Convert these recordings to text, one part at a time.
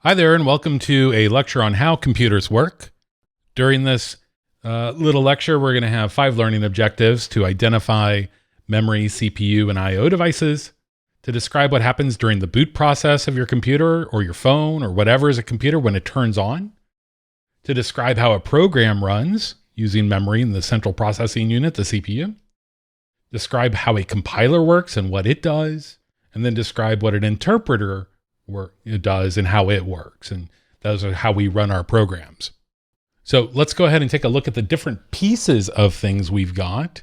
Hi there, and welcome to a lecture on how computers work. During this little lecture, we're going to have 5 learning objectives to identify memory, CPU, and I/O devices, to describe what happens during the boot process of your computer or your phone or whatever is a computer when it turns on, to describe how a program runs using memory and the central processing unit, the CPU, describe how a compiler works and what it does, and then describe what an interpreter it does and how it works. And those are how we run our programs. So let's go ahead and take a look at the different pieces of things we've got.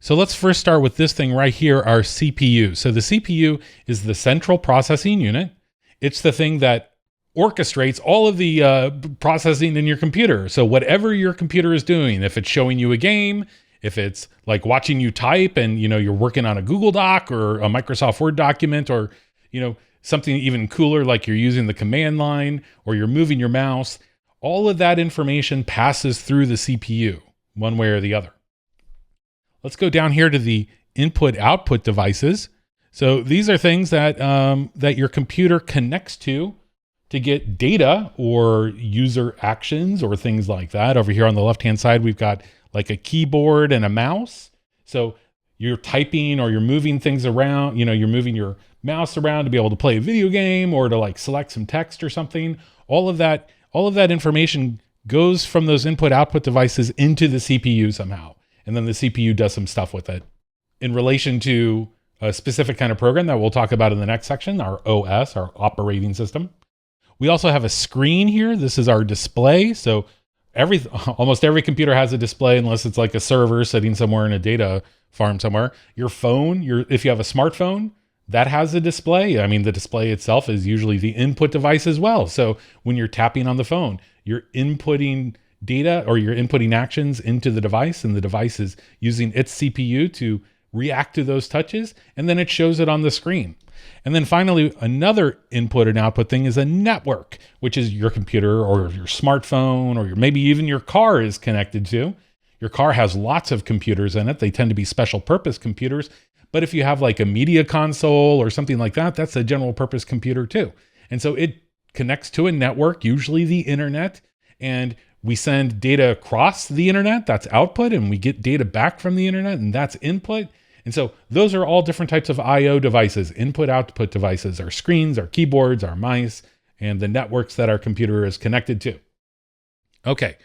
So let's first start with this thing right here, our CPU. So the CPU is the central processing unit. It's the thing that orchestrates all of the processing in your computer. So whatever your computer is doing, if it's showing you a game, if it's like watching you type and you're working on a Google Doc or a Microsoft Word document, or something even cooler like you're using the command line or you're moving your mouse, all of that information passes through the CPU one way or the other. Let's go down here to the input-output devices. So these are things that that your computer connects to get data or user actions or things like that. Over here on the left-hand side, we've got like a keyboard and a mouse. So you're typing or you're moving things around, you're moving your mouse around to be able to play a video game or to like select some text or something. All of that information goes from those input-output devices into the CPU somehow. And then the CPU does some stuff with it in relation to a specific kind of program that we'll talk about in the next section, our OS, our operating system. We also have a screen here. This is our display. So almost every computer has a display unless it's like a server sitting somewhere in a data farm somewhere. Your phone, if you have a smartphone, that has a display. I mean, the display itself is usually the input device as well. So when you're tapping on the phone, you're inputting data or you're inputting actions into the device, and the device is using its CPU to react to those touches, and then it shows it on the screen. And then finally, another input and output thing is a network, which is your computer or your smartphone or maybe even your car is connected to. Your car has lots of computers in it. They tend to be special purpose computers. But if you have like a media console or something like that, that's a general purpose computer too. And so it connects to a network, usually the internet, and we send data across the internet, that's output, and we get data back from the internet, and that's input. And so those are all different types of I/O devices, input-output devices, our screens, our keyboards, our mice, and the networks that our computer is connected to. Okay,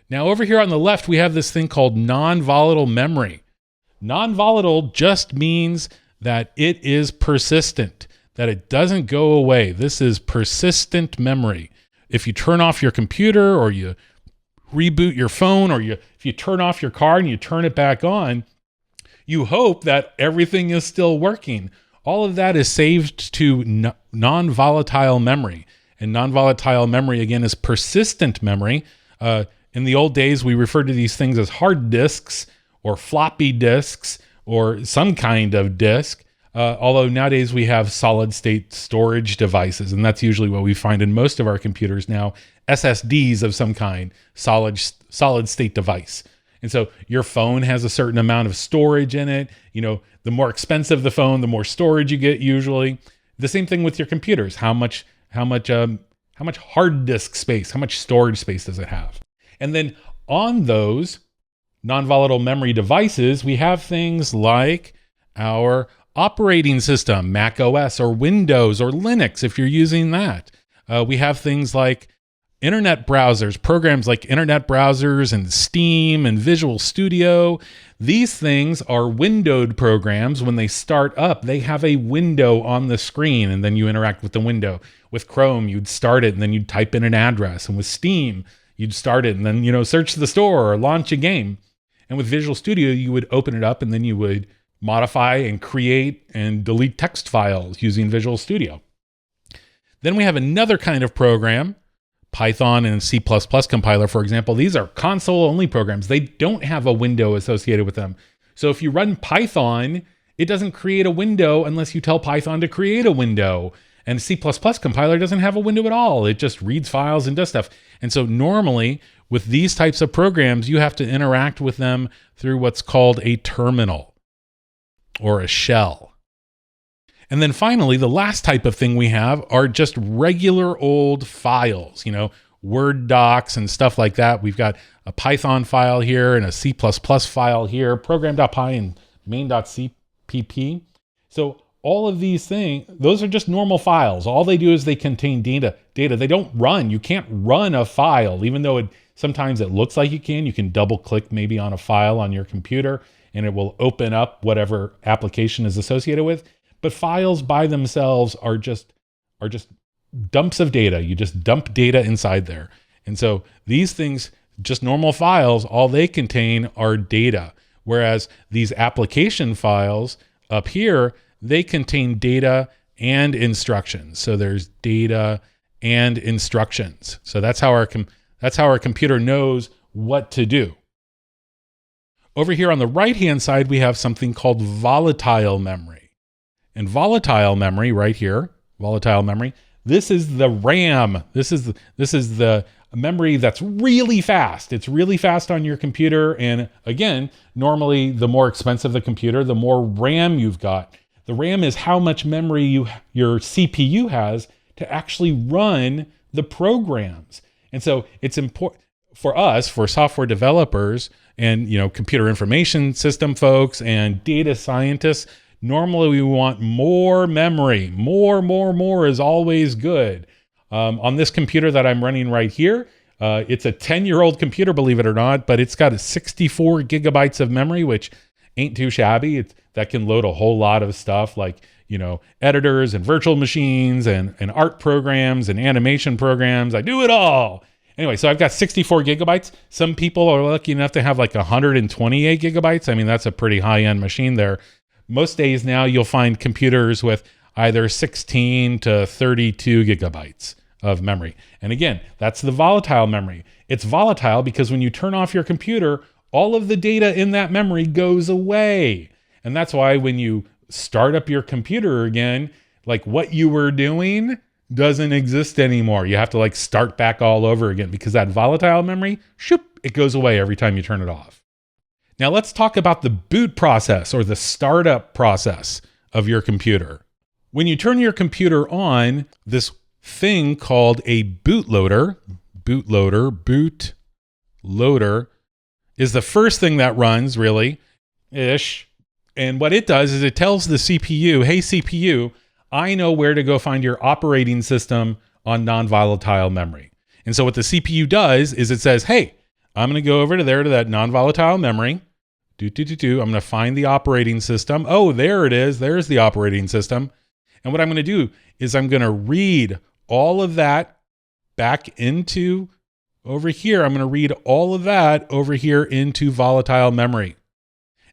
now over here on the left, we have this thing called non-volatile memory. Non-volatile just means that it is persistent, that it doesn't go away. This is persistent memory. If you turn off your computer or you reboot your phone or if you turn off your car and you turn it back on, you hope that everything is still working. All of that is saved to non-volatile memory. And non-volatile memory, again, is persistent memory. In the old days, we referred to these things as hard disks or floppy disks or some kind of disk. Although nowadays we have solid state storage devices, and that's usually what we find in most of our computers now, SSDs of some kind, solid state device. And so your phone has a certain amount of storage in it. The more expensive the phone, the more storage you get usually. The same thing with your computers. How much hard disk space, how much storage space does it have? And then on those non-volatile memory devices, we have things like our operating system, Mac OS or Windows or Linux, if you're using that. We have things like internet browsers, programs like internet browsers and Steam and Visual Studio. These things are windowed programs. When they start up, they have a window on the screen, and then you interact with the window. With Chrome, you'd start it and then you'd type in an address. And with Steam, you'd start it and then, search the store or launch a game. And with Visual Studio, you would open it up and then you would modify and create and delete text files using Visual Studio. Then we have another kind of program, Python and C++ compiler, for example. These are console-only programs. They don't have a window associated with them. So if you run Python, it doesn't create a window unless you tell Python to create a window. And C++ compiler doesn't have a window at all. It just reads files and does stuff. And so normally, with these types of programs, you have to interact with them through what's called a terminal or a shell. And then finally, the last type of thing we have are just regular old files, Word docs and stuff like that. We've got a Python file here and a C++ file here, program.py and main.cpp. So all of these things, those are just normal files. All they do is they contain data. They don't run. You can't run a file, even though sometimes it looks like you can. You can double click maybe on a file on your computer and it will open up whatever application is associated with. But files by themselves are just dumps of data. You just dump data inside there. And so these things, just normal files, all they contain are data. Whereas these application files up here, they contain data and instructions. So there's data and instructions. So that's how our computer knows what to do. Over here on the right-hand side, we have something called volatile memory. And volatile memory right here, volatile memory, this is the RAM. This is the memory that's really fast. It's really fast on your computer. And again, normally the more expensive the computer, the more RAM you've got. The RAM is how much memory your CPU has to actually run the programs. And so it's important for us, for software developers and computer information system folks and data scientists. Normally we want more memory. More is always good. On this computer that I'm running right here, it's a 10-year-old computer, believe it or not, but it's got 64 gigabytes of memory, which ain't too shabby. That can load a whole lot of stuff like, editors and virtual machines and art programs and animation programs. I do it all. Anyway, so I've got 64 gigabytes. Some people are lucky enough to have like 128 gigabytes. I mean, that's a pretty high-end machine there. Most days now you'll find computers with either 16 to 32 gigabytes of memory. And again, that's the volatile memory. It's volatile because when you turn off your computer, all of the data in that memory goes away. And that's why when you start up your computer again, like what you were doing doesn't exist anymore. You have to start back all over again because that volatile memory, it goes away every time you turn it off. Now let's talk about the boot process or the startup process of your computer. When you turn your computer on, this thing called a bootloader is the first thing that runs really-ish. And what it does is it tells the CPU, hey CPU, I know where to go find your operating system on non-volatile memory. And so what the CPU does is it says, hey, I'm going to go over to that non-volatile memory. I'm going to find the operating system. Oh, there it is. There's the operating system. And what I'm going to do is I'm going to read all of that back into over here. I'm going to read all of that over here into volatile memory.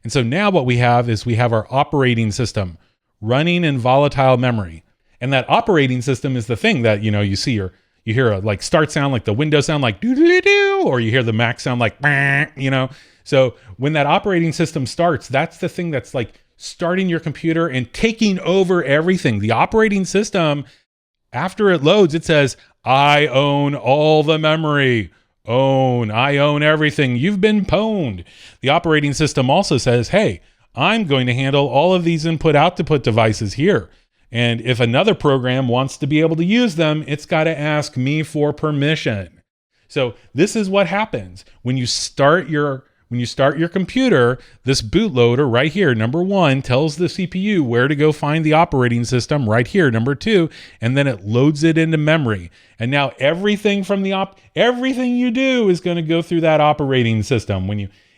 And so now what we have is we have our operating system running in volatile memory. And that operating system is the thing that, you see you hear a start sound like the Windows sound like doo-doo-doo-doo, or you hear the Mac sound like bah, So when that operating system starts, that's the thing that's starting your computer and taking over everything. The operating system, after it loads, it says, I own all the memory. I own everything. You've been pwned. The operating system also says, hey, I'm going to handle all of these input-output devices here. And if another program wants to be able to use them, it's got to ask me for permission. So this is what happens when you start your computer. This bootloader right here, number one, tells the CPU where to go find the operating system right here, number two, and then it loads it into memory. And now everything from everything you do is going to go through that operating system.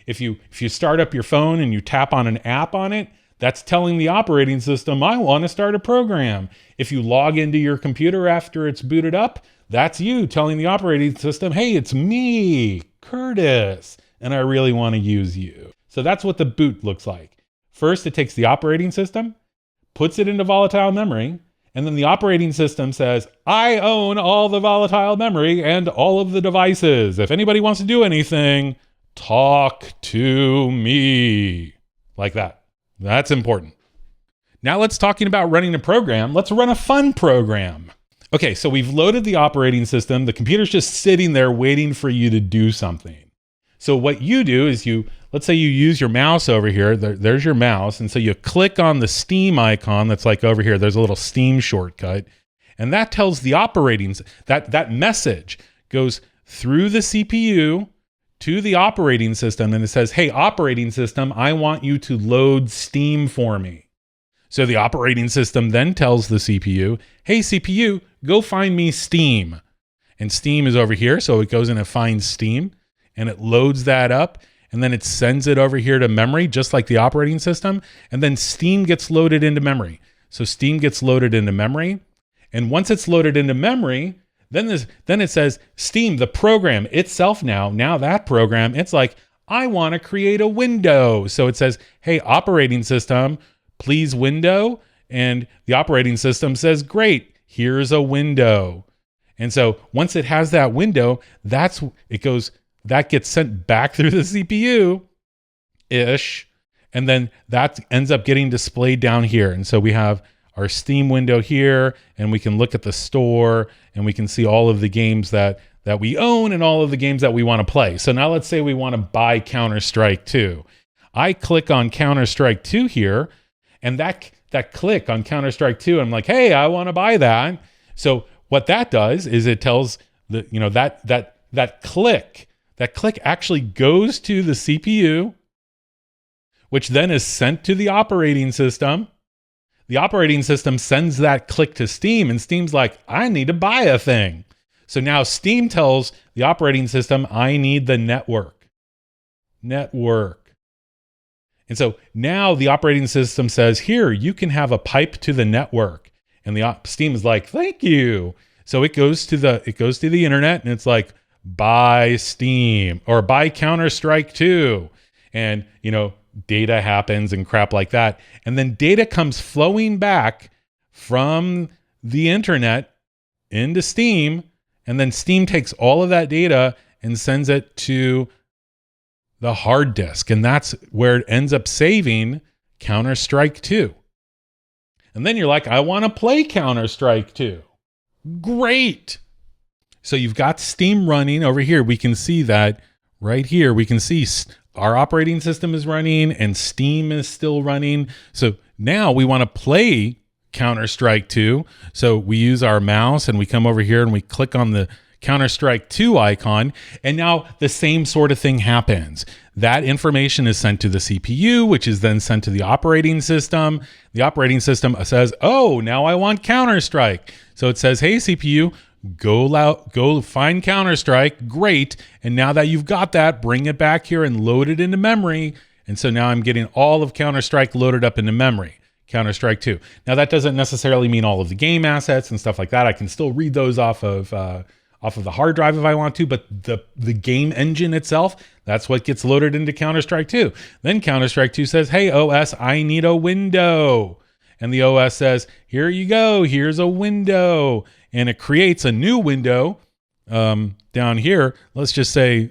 If you start up your phone and you tap on an app on it, that's telling the operating system, I want to start a program. If you log into your computer after it's booted up, that's you telling the operating system, hey, it's me, Curtis, and I really want to use you. So that's what the boot looks like. First, it takes the operating system, puts it into volatile memory, and then the operating system says, I own all the volatile memory and all of the devices. If anybody wants to do anything, talk to me. Like that. That's important. Now let's talking about running a program. Let's run a fun program. Okay, so we've loaded the operating system. The computer's just sitting there waiting for you to do something. So what you do is you let's say you use your mouse over here. There's your mouse. And so you click on the Steam icon that's like over here. There's a little Steam shortcut. And that tells the that message goes through the CPU to the operating system. And it says, hey, operating system, I want you to load Steam for me. So the operating system then tells the CPU, hey, CPU, go find me Steam. And Steam is over here. So it goes in and finds Steam and it loads that up. And then it sends it over here to memory, just like the operating system. And then Steam gets loaded into memory. So Steam gets loaded into memory. And once it's loaded into memory, then it says Steam, the program itself now that program, it's like, I want to create a window. So it says, hey, operating system, please window. And the operating system says, great, here's a window. And so once it has that window, that gets sent back through the CPU-ish. And then that ends up getting displayed down here. And so we have our Steam window here, and we can look at the store, and we can see all of the games that we own and all of the games that we want to play. So now let's say we want to buy Counter-Strike 2. I click on Counter-Strike 2 here, and that click on Counter-Strike 2, I'm like, hey, I want to buy that. So what that does is it tells that click actually goes to the CPU, which then is sent to the operating system. The operating system sends that click to Steam, and Steam's like, I need to buy a thing. So now Steam tells the operating system, I need the network. And so now the operating system says, here, you can have a pipe to the network. And Steam is like, thank you. So it goes to the internet, and it's like, buy Steam or buy Counter-Strike 2. And, data happens and crap like that. And then data comes flowing back from the internet into Steam. And then Steam takes all of that data and sends it to the hard disk. And that's where it ends up saving Counter-Strike 2. And then you're like, I want to play Counter-Strike 2. Great. So you've got Steam running over here. We can see that right here. We can see our operating system is running and Steam is still running. So now we want to play Counter-Strike 2. So we use our mouse and we come over here and we click on the Counter-Strike 2 icon. And now the same sort of thing happens. That information is sent to the CPU, which is then sent to the operating system. The operating system says, oh, now I want Counter-Strike. So it says, hey, CPU, go find Counter-Strike. Great. And now that you've got that, bring it back here and load it into memory. And so now I'm getting all of Counter-Strike loaded up into memory. Counter-Strike 2. Now that doesn't necessarily mean all of the game assets and stuff like that. I can still read those off of the hard drive if I want to, but the game engine itself, that's what gets loaded into Counter-Strike 2. Then Counter-Strike 2 says, hey, OS, I need a window. And the OS says, here you go, here's a window. And it creates a new window down here. Let's just say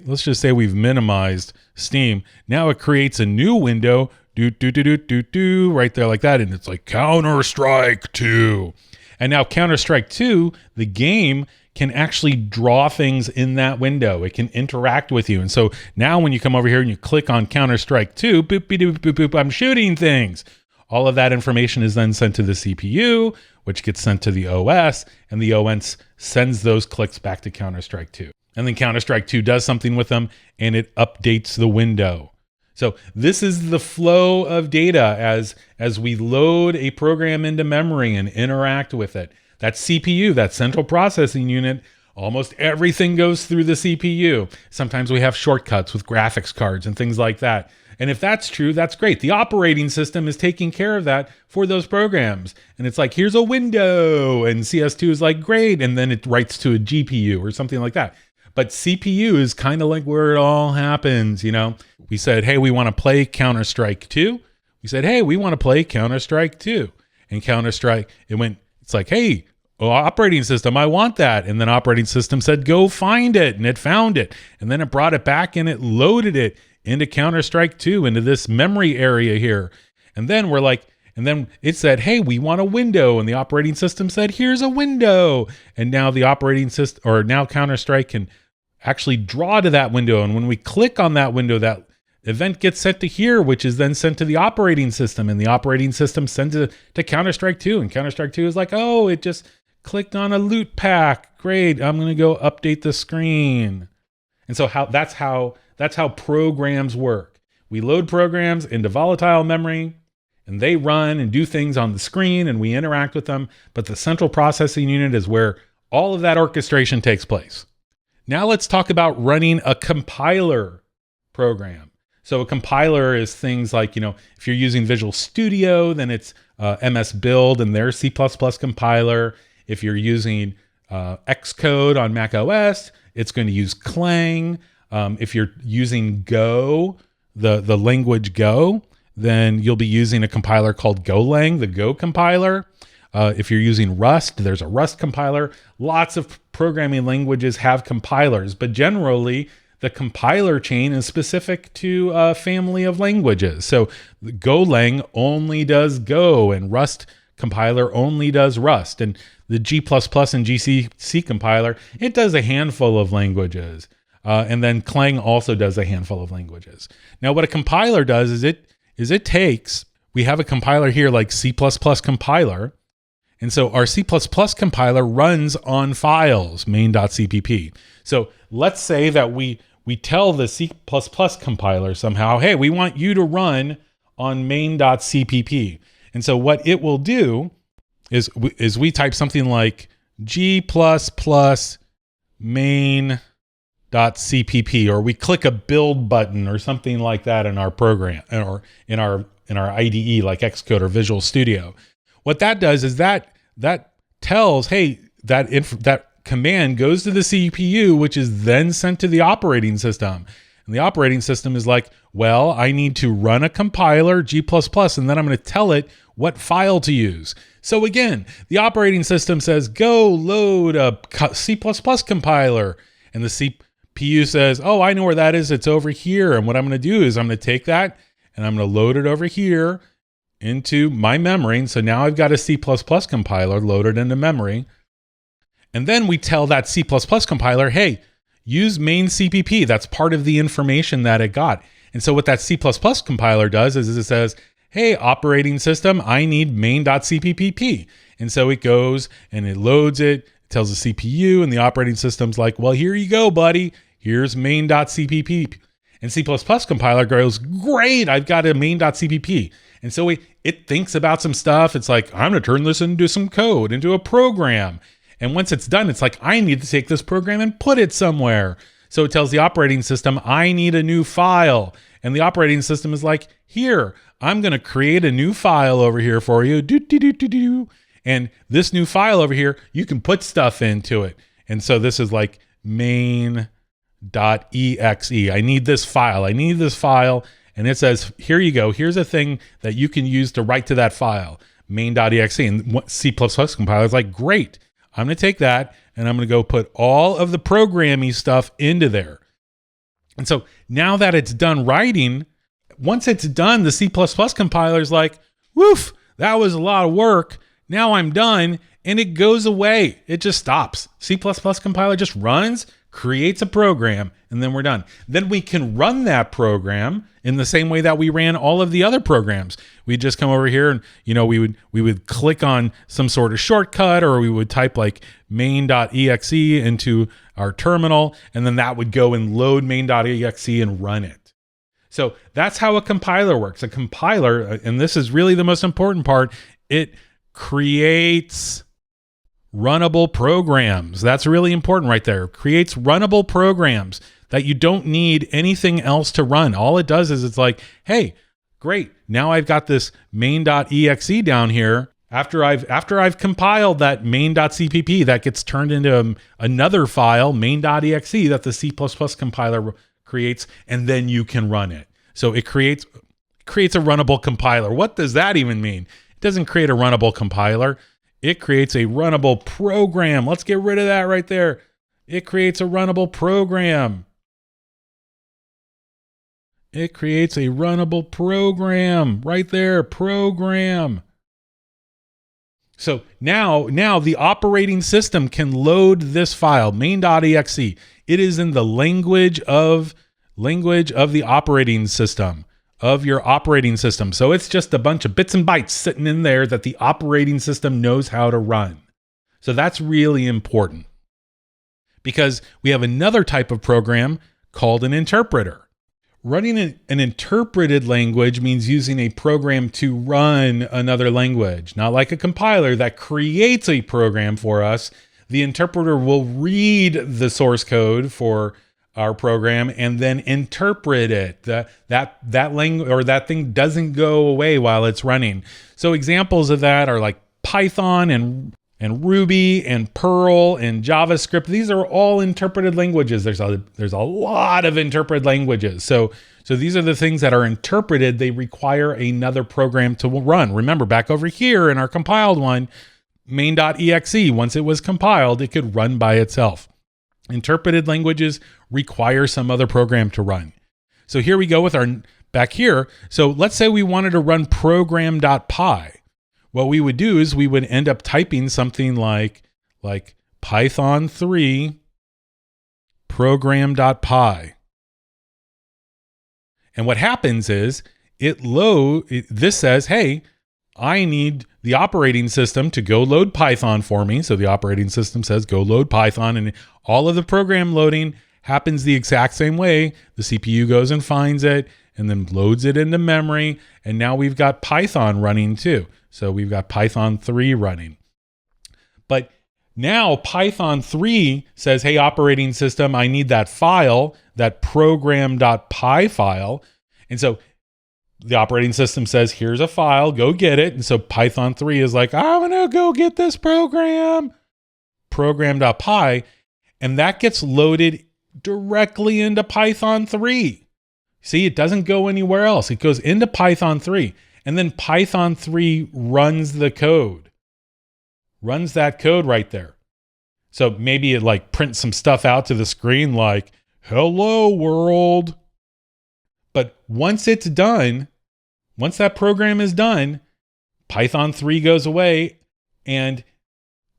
we've minimized Steam. Now it creates a new window, right there like that. And it's like Counter-Strike 2. And now Counter-Strike 2, the game, can actually draw things in that window. It can interact with you. And so now when you come over here and you click on Counter-Strike 2, boop, boop, boop, boop, I'm shooting things. All of that information is then sent to the CPU, which gets sent to the OS, and the OS sends those clicks back to Counter-Strike 2. And then Counter-Strike 2 does something with them, and it updates the window. So this is the flow of data as we load a program into memory and interact with it. That CPU, that central processing unit, almost everything goes through the CPU. Sometimes we have shortcuts with graphics cards and things like that. And if that's true, that's great. The operating system is taking care of that for those programs. And it's like, here's a window. And CS2 is like, great. And then it writes to a GPU or something like that. But CPU is kind of like where it all happens, We said, hey, we want to play Counter-Strike 2. We said, hey, we want to play Counter-Strike 2. And Counter-Strike, it's like, hey, operating system, I want that. And then operating system said, go find it. And it found it. And then it brought it back and it loaded it into Counter-Strike 2, into this memory area here. And then it said, hey, we want a window. And the operating system said, here's a window. And now the operating system, or now Counter-Strike can actually draw to that window. And when we click on that window, that event gets sent to here, which is then sent to the operating system, and the operating system sends it to Counter-Strike 2, and Counter-Strike 2 is like, oh, it just clicked on a loot pack. Great, I'm going to go update the screen. And so that's how programs work. We load programs into volatile memory, and they run and do things on the screen, and we interact with them. But the central processing unit is where all of that orchestration takes place. Now let's talk about running a compiler program. So a compiler is things like, if you're using Visual Studio, then it's MS Build and their C++ compiler. If you're using Xcode on Mac OS, it's going to use Clang. If you're using Go, the language Go, then you'll be using a compiler called Golang, the Go compiler. If you're using Rust, there's a Rust compiler. Lots of programming languages have compilers, but generally the compiler chain is specific to a family of languages. So Golang only does Go, and Rust compiler only does Rust. And the G++ and GCC compiler, it does a handful of languages. And then Clang also does a handful of languages. Now, what a compiler does is it takes, we have a compiler here like C++ compiler. And so our C++ compiler runs on files, main.cpp. So let's say that we tell the C++ compiler somehow, hey, we want you to run on main.cpp. And so what it will do is we type something like G++ main.cpp, or we click a build button or something like that in our program, or in our IDE like Xcode or Visual Studio. What that does is that tells, hey, that command goes to the CPU, which is then sent to the operating system. And the operating system is like, well, I need to run a compiler, G++, and then I'm going to tell it what file to use. So again, the operating system says, go load a C++ compiler. And the CPU says, oh, I know where that is. It's over here. And what I'm going to do is I'm going to take that and I'm going to load it over here into my memory. And so now I've got a C++ compiler loaded into memory. And then we tell that C++ compiler, hey, use main CPP. That's part of the information that it got. And so what that C++ compiler does is it says, hey, operating system, I need main.cpp. And so it goes and it loads it, tells the CPU, and the operating system's like, well, here you go, buddy. Here's main.cpp. And C++ compiler goes, great, I've got a main.cpp. And so it thinks about some stuff. It's like, I'm going to turn this into some code, into a program. And once it's done, it's like, I need to take this program and put it somewhere. So it tells the operating system, I need a new file. And the operating system is like, here, I'm going to create a new file over here for you. And this new file over here, you can put stuff into it. And so this is like main.exe. I need this file. And it says, here you go. Here's a thing that you can use to write to that file, main.exe. And C++ compiler is like, great. I'm going to take that and I'm going to go put all of the programming stuff into there. And so now that it's done writing, once it's done, the C++ compiler is like, woof, that was a lot of work. Now I'm done. And it goes away. It just stops. C++ compiler just runs, creates a program, and then we're done. Then we can run that program in the same way that we ran all of the other programs. We'd just come over here and, we would click on some sort of shortcut, or we would type like main.exe into our terminal, and then that would go and load main.exe and run it. So that's how a compiler works. A compiler, and this is really the most important part, it creates runnable programs. That's really important right there. It creates runnable programs that you don't need anything else to run. All it does is it's like, hey, great. Now I've got this main.exe down here. After I've compiled that main.cpp, that gets turned into another file, main.exe, that the C++ compiler creates, and then you can run it. So it creates a runnable compiler. What does that even mean? It doesn't create a runnable compiler. It creates a runnable program. Let's get rid of that right there. It creates a runnable program. It creates a runnable program right there. Program. So now the operating system can load this file, main.exe. It is in the language of language of the operating system, of your operating system. So it's just a bunch of bits and bytes sitting in there that the operating system knows how to run. So that's really important, because we have another type of program called an interpreter. Running an interpreted language means using a program to run another language, not like a compiler that creates a program for us. The interpreter will read the source code for our program and then interpret it. That language or that thing doesn't go away while it's running. So examples of that are like Python and Ruby and Perl and JavaScript. These are all interpreted languages. There's a lot of interpreted languages. So these are the things that are interpreted. They require another program to run. Remember, back over here in our compiled one, main.exe, once it was compiled, it could run by itself. Interpreted languages require some other program to run. So here we go with our back here. So let's say we wanted to run program.py. What we would do is we would end up typing something like Python 3 program.py. And what happens is this says, hey, I need the operating system to go load Python for me. So the operating system says, go load Python. And all of the program loading happens the exact same way. The CPU goes and finds it and then loads it into memory. And now we've got Python running too. So we've got Python 3 running. But now Python 3 says, hey, operating system, I need that file, that program.py file. And so the operating system says, here's a file, go get it. And so Python 3 is like, I want to go get this program.py. And that gets loaded directly into Python 3. See, it doesn't go anywhere else. It goes into Python 3. And then Python 3 runs the code, runs that code right there. So maybe it like prints some stuff out to the screen like, hello world. But once it's done, once that program is done, Python 3 goes away and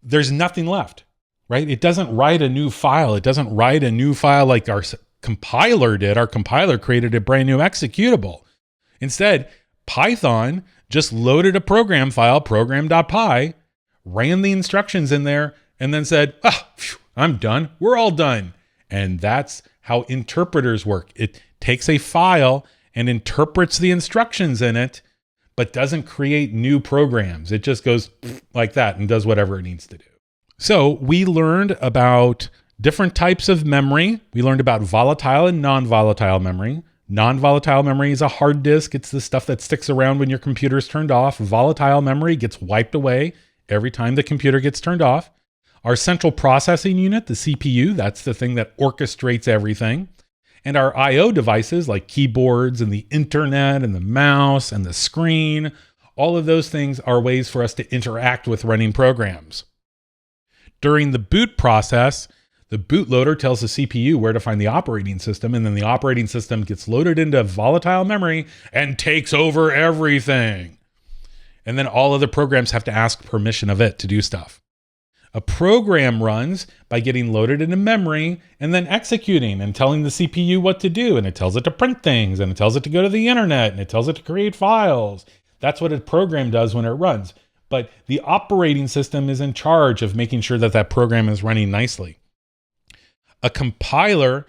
there's nothing left, right? It doesn't write a new file. It doesn't write a new file like our compiler did. Our compiler created a brand new executable. Instead, Python just loaded a program file, program.py, ran the instructions in there, and then said, I'm done. We're all done. And that's how interpreters work. It takes a file and interprets the instructions in it, but doesn't create new programs. It just goes like that and does whatever it needs to do. So we learned about different types of memory. We learned about volatile and non-volatile memory. Non-volatile memory is a hard disk. It's the stuff that sticks around when your computer's turned off. Volatile memory gets wiped away every time the computer gets turned off. Our central processing unit, the CPU, that's the thing that orchestrates everything. And our I/O devices like keyboards and the internet and the mouse and the screen, all of those things are ways for us to interact with running programs. During the boot process, the bootloader tells the CPU where to find the operating system, and then the operating system gets loaded into volatile memory and takes over everything. And then all other programs have to ask permission of it to do stuff. A program runs by getting loaded into memory and then executing and telling the CPU what to do. And it tells it to print things, and it tells it to go to the internet, and it tells it to create files. That's what a program does when it runs. But the operating system is in charge of making sure that that program is running nicely. A compiler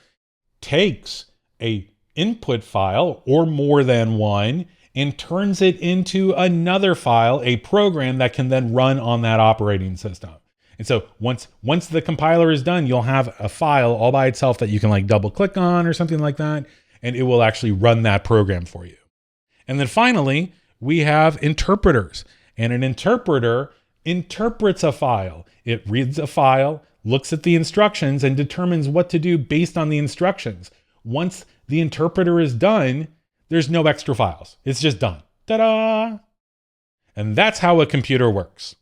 takes a input file or more than one and turns it into another file, a program that can then run on that operating system. And so once the compiler is done, you'll have a file all by itself that you can like double click on or something like that, and it will actually run that program for you. And then finally, we have interpreters. And an interpreter interprets a file. It reads a file, looks at the instructions, and determines what to do based on the instructions. Once the interpreter is done, there's no extra files. It's just done. Ta-da! And that's how a computer works.